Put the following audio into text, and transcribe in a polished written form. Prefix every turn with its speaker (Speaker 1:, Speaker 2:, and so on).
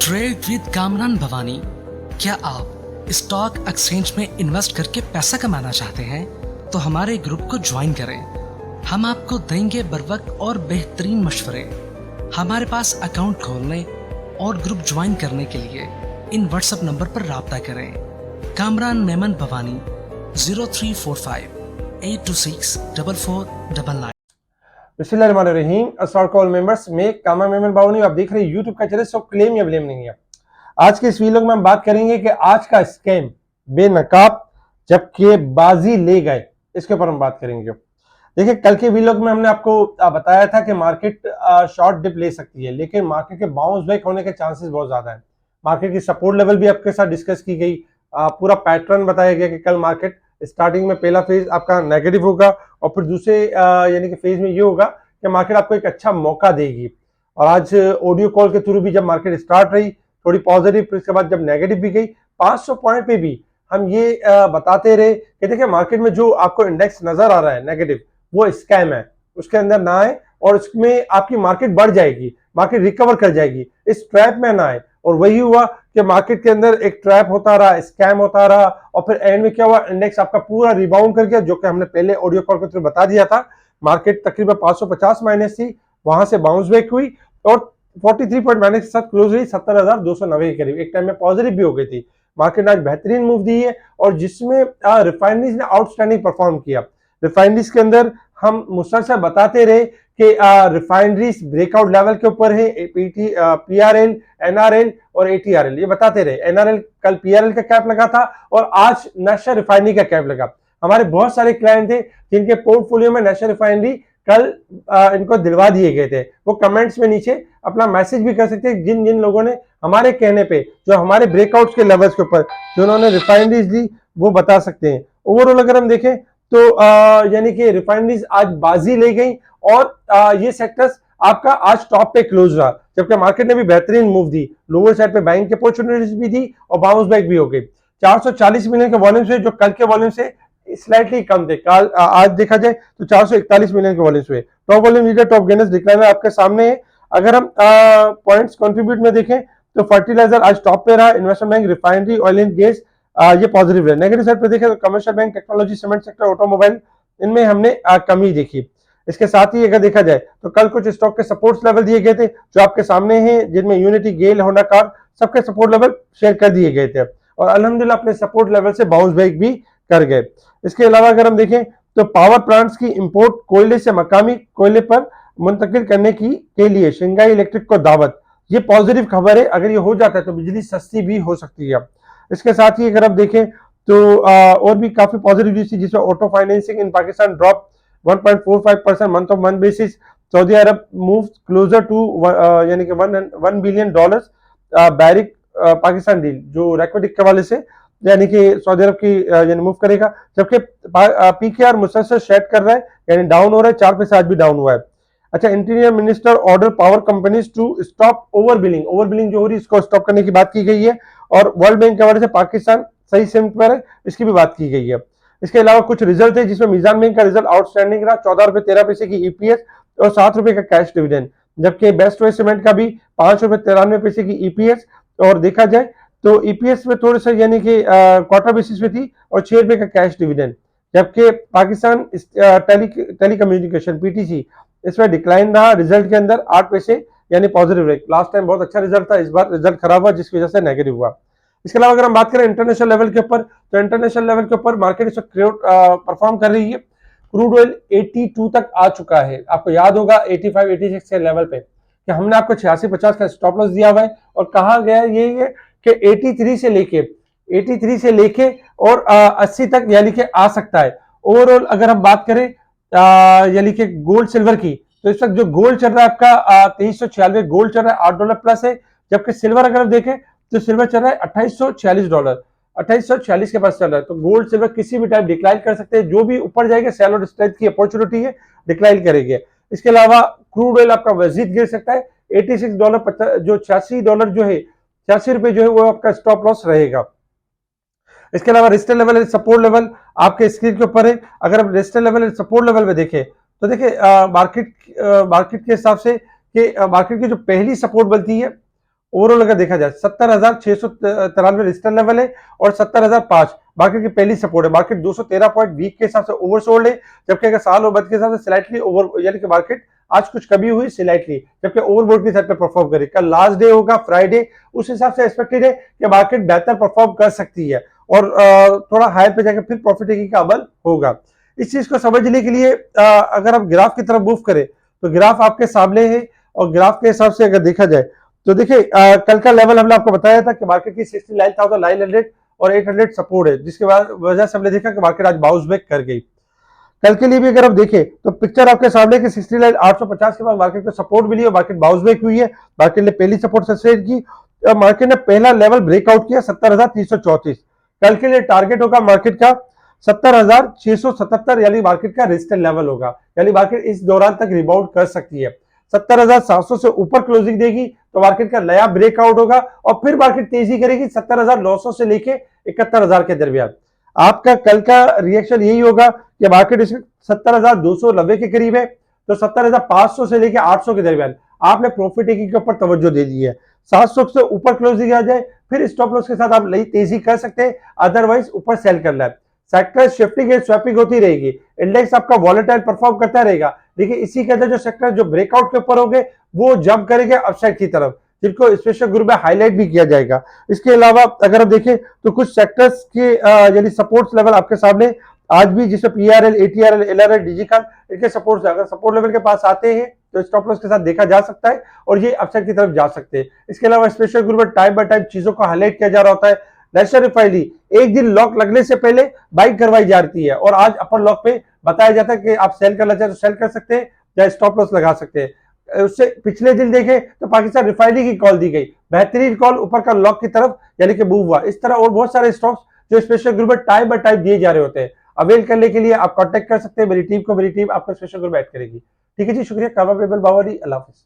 Speaker 1: Trade with Kamran Bhavani. क्या आप stock exchange में इन्वेस्ट करके पैसा कमाना चाहते हैं तो हमारे ग्रुप को ज्वाइन करें। हम आपको देंगे बर वक्त और बेहतरीन मशवरे। हमारे पास अकाउंट खोलने और ग्रुप ज्वाइन करने के लिए इन व्हाट्सएप नंबर पर राब्ता करें। कामरान मेमन भवानी 0345-826-4499।
Speaker 2: बिस्मिल्लाहिर्रहमानिर्रहीम। अस्सलाम वालेकुम मेंबर्स, मैं कामरान मेमन भवानी, आप देख रहे हैं यूट्यूब का चैनल। सब क्लेम या ब्लेम नहीं है। आज के इस वीडियो में हम बात करेंगे कि आज का स्कैम बेनकाब जबकि बाजी ले गए, इसके ऊपर हम बात करेंगे। देखिए, कल के वीडियो में हमने आपको बताया था कि मार्केट शॉर्ट डिप ले सकती है, लेकिन मार्केट के बाउंस बैक होने के चांसेस बहुत ज्यादा है। मार्केट की सपोर्ट लेवल भी आपके साथ डिस्कस की गई। पूरा पैटर्न बताया गया कि कल मार्केट स्टार्टिंग में पहला फेज आपका नेगेटिव होगा और फिर दूसरे यानी कि फेज में ये होगा कि मार्केट आपको एक अच्छा मौका देगी। और आज ऑडियो कॉल के थ्रू भी जब मार्केट स्टार्ट रही थोड़ी पॉजिटिव, फिर इसके बाद जब नेगेटिव भी गई 500 पॉइंट पे भी हम ये बताते रहे कि देखिए मार्केट में जो आपको इंडेक्स नजर आ रहा है नेगेटिव, वो स्कैम है, उसके अंदर ना आए और उसमें आपकी मार्केट बढ़ जाएगी, मार्केट रिकवर कर जाएगी, इस ट्रैप में ना आए। और वही हुआ कि मार्केट के अंदर एक ट्रैप होता रहा, स्कैम होता रहा और फिर एंड में क्या हुआ, इंडेक्स आपका पूरा रिबाउंड कर गया, जो कि हमने पहले ऑडियो कॉल के थ्रू बता दिया था। मार्केट तकरीबन 550 माइनस थी, वहां से बाउंस बैक हुई और 43 पॉइंट माइनस के साथ क्लोज हुई 70,290 के करीब। एक टाइम में पॉजिटिव भी हो गई थी। मार्केट ने आज बेहतरीन मूव दी है और जिसमें रिफाइनरीज ने आउटस्टैंडिंग परफॉर्म किया। रिफाइनरीज के अंदर हम मुसलसल बताते रहे कि रिफाइनरीज ब्रेकआउट लेवल के ऊपर है, पीआरएल, एनआरएल और एटीआरएल, ये बताते रहे। एनआरएल कल पीआरएल का कैप लगा था और आज नेशनल रिफाइनरी का कैप लगा। हमारे बहुत सारे क्लाइंट थे जिनके पोर्टफोलियो में नेशनल रिफाइनरी कल इनको दिलवा दिए गए थे। वो कमेंट्स में नीचे अपना मैसेज भी कर सकते हैं, जिन जिन लोगों ने हमारे कहने पे जो हमारे ब्रेकआउट्स के लेवल्स के ऊपर जिन्होंने रिफाइनरीज ली वो बता सकते हैं। ओवरऑल अगर हम देखें तो यानी कि रिफाइनरीज आज बाजी ले गई और ये सेक्टर्स आपका आज टॉप पे क्लोज रहा, जबकि मार्केट ने भी बेहतरीन मूव दी। लोअर साइड पे बाइंग की अपॉर्चुनिटीज भी दी और बाउंस बैक भी हो गई। 440 मिलियन के वॉल्यूम से, जो कल के वॉल्यूम से स्लाइटली कम थे, कल आज देखा जाए तो 441 मिलियन के वॉल्यूम हुए। Top volume leader, top gainers, decliner आपके सामने है। अगर हम पॉइंट्स कंट्रीब्यूट में देखें तो फर्टिलाइजर आज टॉप पे रहा, investment bank, refinery, oil and gas ये पॉजिटिव है। नेगेटिव साइड पे देखें तो commercial bank, technology, cement sector, automobile, इनमें हमने कमी देखी। इसके साथ ही अगर देखा जाए तो कल कुछ स्टॉक के सपोर्ट लेवल दिए गए थे जो आपके सामने हैं, जिनमें यूनिटी, गेल, होंडा कार, सबके सपोर्ट लेवल शेयर कर दिए गए थे और अल्हम्दुलिल्लाह अपने सपोर्ट लेवल से बाउंस बैक भी कर गए। इसके अलावा अगर हम देखें तो पावर प्लांट्स की इंपोर्ट कोयले से मकामी कोयले पर मुंतकिल करने के लिए शंघाई इलेक्ट्रिक को दावत, ये पॉजिटिव खबर है। अगर ये हो जाता है तो बिजली सस्ती भी हो सकती है। इसके साथ ही अगर आप देखें तो और भी काफी पॉजिटिव न्यूज थी, जिसमें auto financing in Pakistan drop 1.45% month of month basis. Saudi Arab move closer to यानी कि $1 बिलियन बैरिक पाकिस्तान डील, जो रैक्वेटिक के हवाले से यानी कि सऊदी अरब की यानी मूव करेगा, जबकि पीकेआर मुसलसल शेड कर रहा है, यानी डाउन हो रहा है, 4 पैसे आज भी डाउन हुआ है। अच्छा, interior minister order power companies to stop over billing जो हो रही है इसको स्टॉप करने की बात की गई है और वर्ल्ड बैंक के हवाले से पाकिस्तान सही सिमत पर है, इसकी भी बात की गई है। इसके अलावा कुछ रिजल्ट है जिसमें मीजान बैंक का रिजल्ट आउटस्टैंडिंग रहा, 14 रुपए 13 पैसे की ईपीएस और 7 रुपए का कैश डिविडेंड, जबकि बेस्ट वेस्ट सीमेंट का भी 5 रुपए 93 पैसे की ईपीएस और देखा जाए तो ईपीएस में थोड़ा सा यानी कि क्वार्टर बेसिस पे थी और 6 रुपए का कैश डिविडेंड, जबकि पाकिस्तान टेली कम्युनिकेशन पीटीसी इसमें डिक्लाइन रहा, रिजल्ट के अंदर 8 पैसे यानी पॉजिटिव रहे। लास्ट टाइम बहुत अच्छा रिजल्ट था, इस बार रिजल्ट खराब हुआ जिसकी वजह से नेगेटिव हुआ। इसके अलावा अगर हम बात करें इंटरनेशनल लेवल के ऊपर तो इंटरनेशनल लेवल के ऊपर मार्केट इस वक्त परफॉर्म कर रही है। क्रूड ऑयल 82 तक आ चुका है। आपको याद होगा 85 86 के लेवल पे कि हमने आपको 86-50 का स्टॉप लॉस दिया हुआ है और कहा गया ये है कि 83 से लेके और 80 तक यानी कि आ सकता है। ओवरऑल अगर हम बात करें यानी कि गोल्ड सिल्वर की, तो इस वक्त जो गोल्ड चल रहा है आपका 2346 गोल्ड चल रहा है, $8 प्लस है, जबकि सिल्वर अगर आप देखें तो सिल्वर चल रहा है $2846, 2846 के पास चल रहा है। तो गोल्ड सिल्वर किसी भी टाइम डिक्लाइन कर सकते हैं, जो भी ऊपर जाएगा सेल और स्ट्रेंथ की अपॉर्चुनिटी है, डिक्लाइन करेंगे। इसके अलावा क्रूड ऑयल आपका मजीद गिर सकता है, $86 जो $86 जो है, 86 रुपए जो है वो आपका स्टॉप लॉस रहेगा। इसके अलावा रेजिस्टेंस लेवल, सपोर्ट लेवल आपके स्क्रीन के ऊपर है। अगर आप रेजिस्टेंस लेवल, सपोर्ट लेवल में देखें तो देखिए मार्केट के हिसाब से कि मार्केट की जो पहली सपोर्ट बनती है ओवरऑल अगर देखा जाए 70,693 रजिस्टर लेवल है और 70,005 मार्केट की पहली सपोर्ट है। मार्केट 213 पॉइंट वीक के हिसाब से ओवरसोल्ड है, जबकि अगर साल और बद के हिसाब से स्लाइटली ओवर, यानी कि मार्केट आज कुछ कमी हुई स्लाइटली, जबकि ओवरबोट की साइड पे परफॉर्म करे। कल लास्ट डे होगा फ्राइडे, उस हिसाब से एक्सपेक्टेड है कि मार्केट बेहतर परफॉर्म कर सकती है और थोड़ा हाई पे जाकर फिर प्रॉफिट टेकिंग का अमल होगा। इस चीज को समझने के लिए अगर आप ग्राफ की तरफ मूव करें तो ग्राफ आपके सामने है और ग्राफ के हिसाब से अगर देखा जाए तो देखिए कल का लेवल हमने आपको बताया था कि मार्केट की 69,900 और 800 सपोर्ट है, जिसके बाद वजह से हमने देखा कि मार्केट आज बाउंस बैक कर गई। कल के लिए भी अगर आप देखें तो पिक्चर आपके सामने कि 69,850 के बाद मार्केट को सपोर्ट मिली और मार्केट बाउंस बैक हुई है। मार्केट ने पहली सपोर्ट सस्टेन की, मार्केट ने पहला लेवल ब्रेकआउट किया 70,334। कल के लिए टारगेट होगा मार्केट का 70,677, यानी मार्केट का रेजिस्टेंस लेवल होगा, यानी मार्केट इस दौरान तक रिबाउंड कर सकती है। 70,700 से ऊपर क्लोजिंग देगी तो मार्केट का नया ब्रेकआउट होगा और फिर मार्केट तेजी करेगी 70,900 से लेके 71,000 के दरमियान। आपका कल का रिएक्शन यही होगा कि मार्केट इस 70,290 के करीब है, तो 70,500 से लेके 800 के दरमियान आपने प्रॉफिट टेकिंग के ऊपर तवज्जो दे दी है। 700 से ऊपर क्लोजिंग आ जाए फिर स्टॉप लॉस के साथ आप नई तेजी कर सकते हैं, अदरवाइज ऊपर सेल करना है। सेक्टर शिफ्टिंग एंड स्वैपिंग होती रहेगी, इंडेक्स आपका वॉलेटाइल परफॉर्म करता रहेगा। देखिए इसी के अंदर जो सेक्टर जो ब्रेकआउट के ऊपर होंगे वो जंप करेंगे अपसाइड की तरफ, जिनको स्पेशल ग्रुप में हाईलाइट भी किया जाएगा। इसके अलावा अगर आप देखें तो कुछ सेक्टर्स के यानी सपोर्ट लेवल आपके सामने आज भी, जिसमें पीआरएल, एटीआरएल, एलआरएल, डिजिकॉन, इनके सपोर्ट अगर सपोर्ट लेवल के पास आते हैं तो स्टॉप लॉस के साथ देखा जा सकता है और ये अपसाइड की तरफ जा सकते हैं। इसके अलावा स्पेशल ग्रुप में टाइम बाय टाइम चीजों को हाईलाइट किया जा रहा होता है। नेशनल रिफाइनरी एक दिन लॉक लगने से पहले बाइक करवाई जाती है और आज अपर लॉक पे बताया जाता है कि आप सेल करना चाहे तो सेल कर सकते हैं या स्टॉप लॉस लगा सकते हैं। उससे पिछले दिन देखें तो पाकिस्तान रिफाइनरी की कॉल दी गई, बेहतरीन कॉल ऊपर का लॉक की तरफ यानी कि मूव हुआ। इस तरह और बहुत सारे स्टॉक्स जो स्पेशल ग्रुप में टाइम बाय टाइम दिए जा रहे होते हैं, अवेल करने के लिए आप कांटेक्ट कर सकते हैं मेरी टीम को, मेरी टीम आपको स्पेशल ग्रुप में ऐड करेगी। ठीक है जी, शुक्रिया। कामा बेबल बावरी, अल्लाह हाफिज।